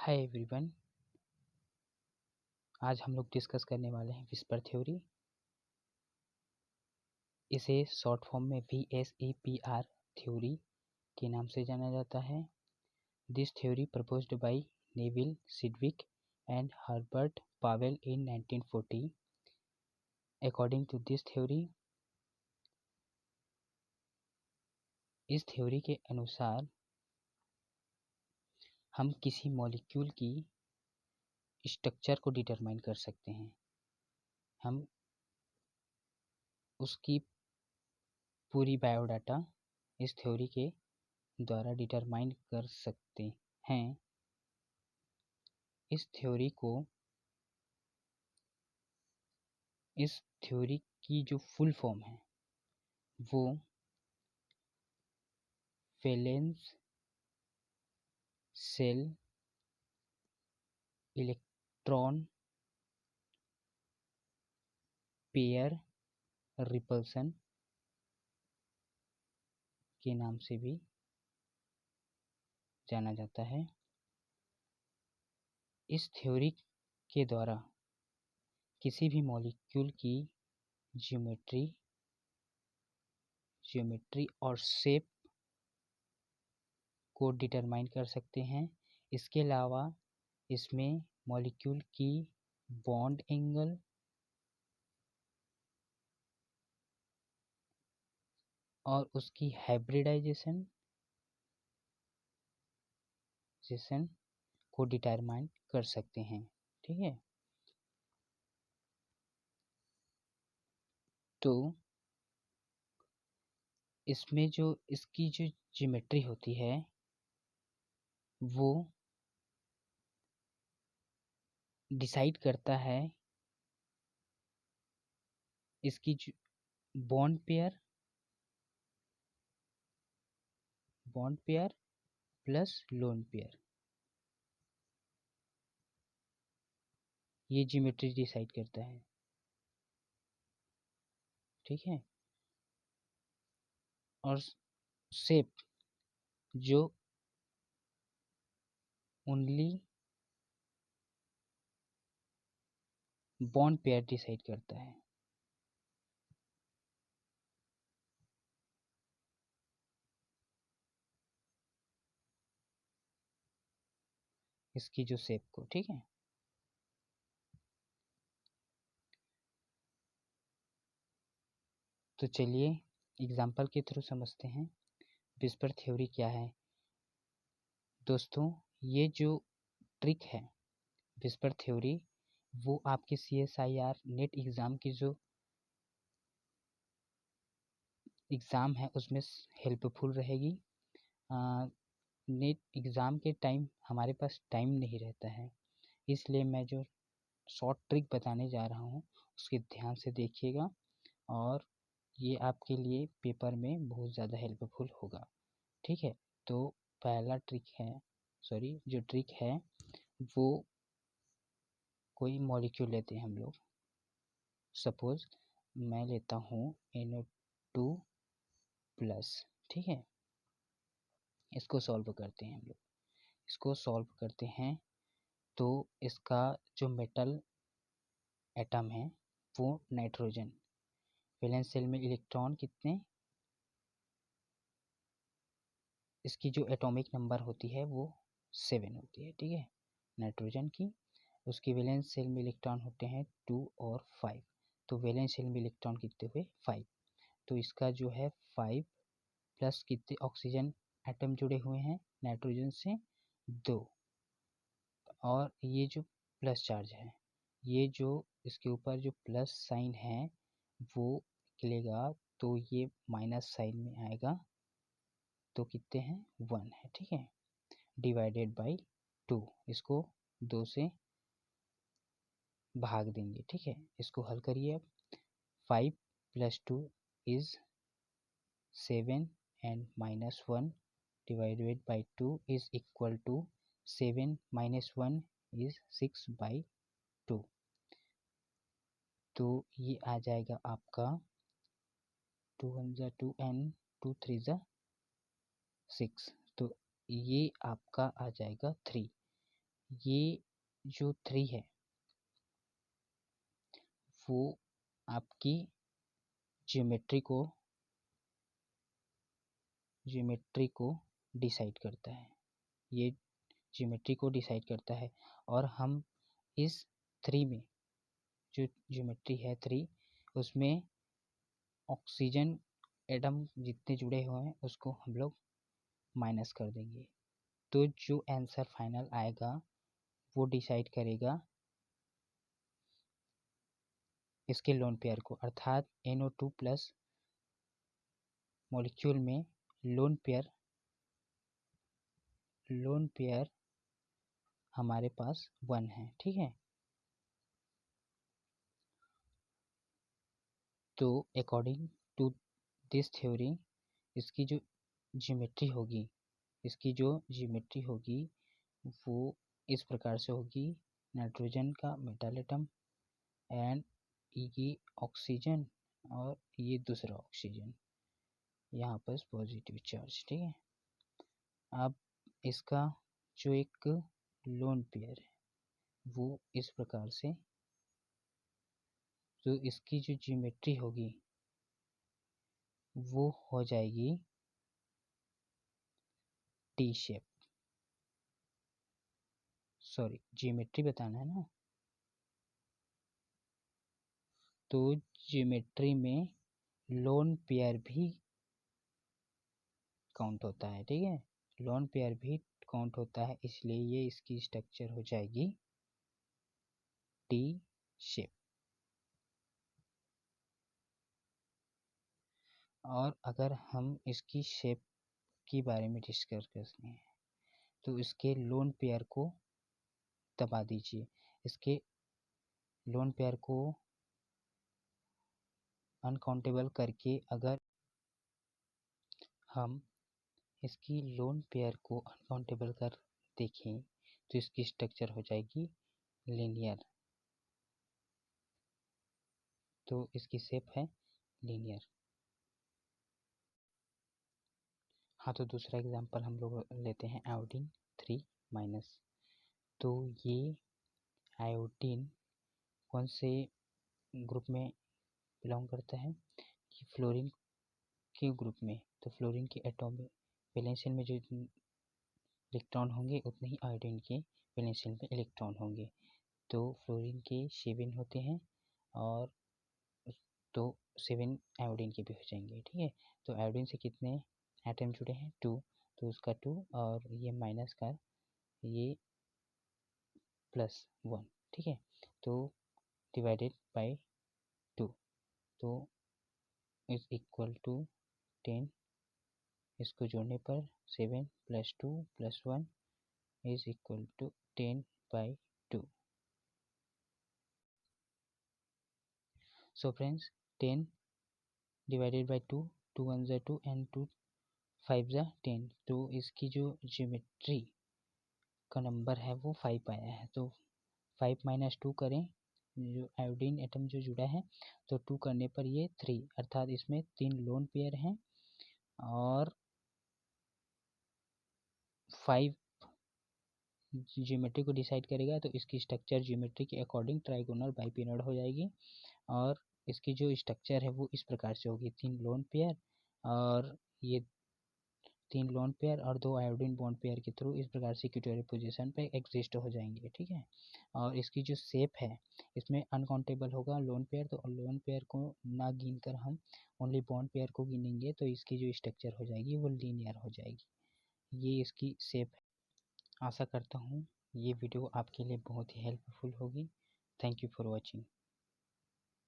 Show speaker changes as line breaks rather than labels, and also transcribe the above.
Hi everyone. आज हम लोग डिस्कस करने वाले हैं विस्पर थ्योरी। इसे शॉर्ट फॉर्म में VSEPR थ्योरी के नाम से जाना जाता है। This theory proposed by Nevil Sidgwick and Herbert Powell in 1940। According to this theory, इस थ्योरी के अनुसार हम किसी मॉलिक्यूल की स्ट्रक्चर को डिटरमाइन कर सकते हैं। हम उसकी पूरी बायोडाटा इस थ्योरी के द्वारा डिटरमाइन कर सकते हैं। इस थ्योरी की जो फुल फॉर्म है वो valence shell electron pair repulsion के नाम से भी जाना जाता है। इस थ्योरी के द्वारा किसी भी मॉलिक्यूल की ज्योमेट्री और शेप को डिटरमाइन कर सकते हैं। इसके अलावा इसमें मॉलिक्यूल की बॉन्ड एंगल और उसकी हाइब्रिडाइजेशन को डिटरमाइन कर सकते हैं। ठीक है, तो इसमें जो इसकी जो ज्योमेट्री होती है वो डिसाइड करता है इसकी bond pair plus lone pair, ये ज्योमेट्री डिसाइड करता है। ठीक है, और शेप जो ओनली बॉन्ड पेयर डिसाइड करता है। इसकी जो शेप को, ठीक है, तो चलिए एग्जाम्पल के थ्रू समझते हैं विस्पर थ्योरी क्या है। दोस्तों, ये जो ट्रिक है विस्पर थ्योरी, वो आपके CSIR नेट एग्ज़ाम की जो एग्ज़ाम है उसमें हेल्पफुल रहेगी। नेट एग्ज़ाम के टाइम हमारे पास टाइम नहीं रहता है, इसलिए मैं जो शॉर्ट ट्रिक बताने जा रहा हूँ उसके ध्यान से देखिएगा और ये आपके लिए पेपर में बहुत ज़्यादा हेल्पफुल होगा। ठीक है, तो पहला जो ट्रिक है वो कोई मॉलिक्यूल लेते हैं हम लोग। सपोज मैं लेता हूँ NO2 प्लस। ठीक है, इसको सॉल्व करते हैं हम लोग। इसको सॉल्व करते हैं तो इसका जो मेटल एटम है वो नाइट्रोजन। वैलेंस शेल में इलेक्ट्रॉन कितने, इसकी जो एटॉमिक नंबर होती है वो 7 होती है। ठीक है, नाइट्रोजन की। उसकी वैलेंस शेल में इलेक्ट्रॉन होते हैं 2 और 5, तो वैलेंस शेल में इलेक्ट्रॉन कितने हुए 5। तो इसका जो है 5 प्लस कितने ऑक्सीजन एटम जुड़े हुए हैं नाइट्रोजन से 2, और ये जो प्लस चार्ज है, ये जो इसके ऊपर जो प्लस साइन है वो निकलेगा तो ये माइनस साइन में आएगा, तो कितने हैं 1 है। ठीक है, डिवाइडेड बाई 2, इसको 2 से भाग देंगे। ठीक है, इसको हल करिए अब। 5 plus 2 is 7 and minus 1 divided by 2 is equal to 7 minus 1 is 6 by 2। तो ये आ जाएगा आपका 2 1 जा 2 and 2 3 जा 6, तो ये आपका आ जाएगा 3। ये जो 3 है वो आपकी ज्योमेट्री को डिसाइड करता है, ये ज्योमेट्री को डिसाइड करता है। और हम इस 3 में जो ज्योमेट्री है 3 उसमें ऑक्सीजन एटम जितने जुड़े हुए हैं उसको हम लोग माइनस कर देंगे। तो जो आंसर फाइनल आएगा वो डिसाइड करेगा इसके लोन पेयर को, अर्थात NO2 प्लस मॉलिक्यूल में लोन पेयर हमारे पास 1 है। ठीक है, तो अकॉर्डिंग टू दिस थ्योरी इसकी जो ज्योमेट्री होगी वो इस प्रकार से होगी। नाइट्रोजन का मेटल एटम एंड ये ऑक्सीजन और ये दूसरा ऑक्सीजन, यहाँ पर पॉजिटिव चार्ज। ठीक है, अब इसका जो एक लोन पेयर है वो इस प्रकार से, तो इसकी जो ज्योमेट्री होगी वो हो जाएगी टी शेप। सॉरी, ज्योमेट्री बताना है ना, तो ज्योमेट्री में लोन पेयर भी काउंट होता है। ठीक है, लोन पेयर भी काउंट होता है, इसलिए ये इसकी स्ट्रक्चर हो जाएगी टी शेप। और अगर हम इसकी शेप के बारे में डिस्कस करते हैं तो इसके लोन पेयर को दबा दीजिए। इसके लोन पेयर को अनकाउंटेबल करके अगर हम इसकी लोन पेयर को अनकाउंटेबल कर देखें तो इसकी स्ट्रक्चर हो जाएगी लीनियर। तो इसकी शेप है लीनियर। हाँ, तो दूसरा एग्जांपल हम लोग लेते हैं आयोडीन 3-। तो ये आयोडीन कौन से ग्रुप में बिलोंग करता है कि फ्लोरीन के ग्रुप में। तो फ्लोरीन के एटॉमिक वैलेंस में जो इलेक्ट्रॉन होंगे उतने ही आयोडीन के वैलेंस में इलेक्ट्रॉन होंगे। तो फ्लोरीन के 7 होते हैं और तो 7 आयोडीन के भी हो जाएंगे। ठीक है, तो आयोडीन से कितने एटम जुड़े हैं 2, तो उसका 2 और ये माइनस का ये +1। ठीक है, तो डिवाइडेड बाय 2 तो इज इक्वल टू 10। इसको जोड़ने पर 7 + 2 + 1 is equal to 10/2। So friends 10 divided by 2, 2 1 ज़ा 2 एंड 2 5 ज़ा 10। तो इसकी जो ज्योमेट्री का नंबर है वो 5 आया है। तो 5 - 2 करें, जो आयोडीन एटम जो जुड़ा है तो 2 करने पर ये 3, अर्थात इसमें 3 लोन पेयर हैं और 5 ज्योमेट्री को डिसाइड करेगा। तो इसकी स्ट्रक्चर ज्योमेट्री के अकॉर्डिंग ट्राइगोनल बाइपिरियड हो जाएगी और इसकी जो स्ट्रक्चर है वो इस प्रकार से होगी। 3 लोन पेयर और ये 3 लोन पेयर और 2 आयोडीन बॉन्ड पेयर के थ्रू इस प्रकार से इक्विटोरियल पोजीशन पे एग्जिस्ट हो जाएंगे। ठीक है, और इसकी जो शेप है इसमें अनकाउंटेबल होगा लोन पेयर, तो लोन पेयर को ना गिन कर हम ओनली बॉन्ड पेयर को गिनेंगे तो इसकी जो स्ट्रक्चर हो जाएगी वो लीनियर हो जाएगी। ये इसकी शेप है। आशा करता हूँ ये वीडियो आपके लिए बहुत ही हेल्पफुल होगी। Thank you for watching.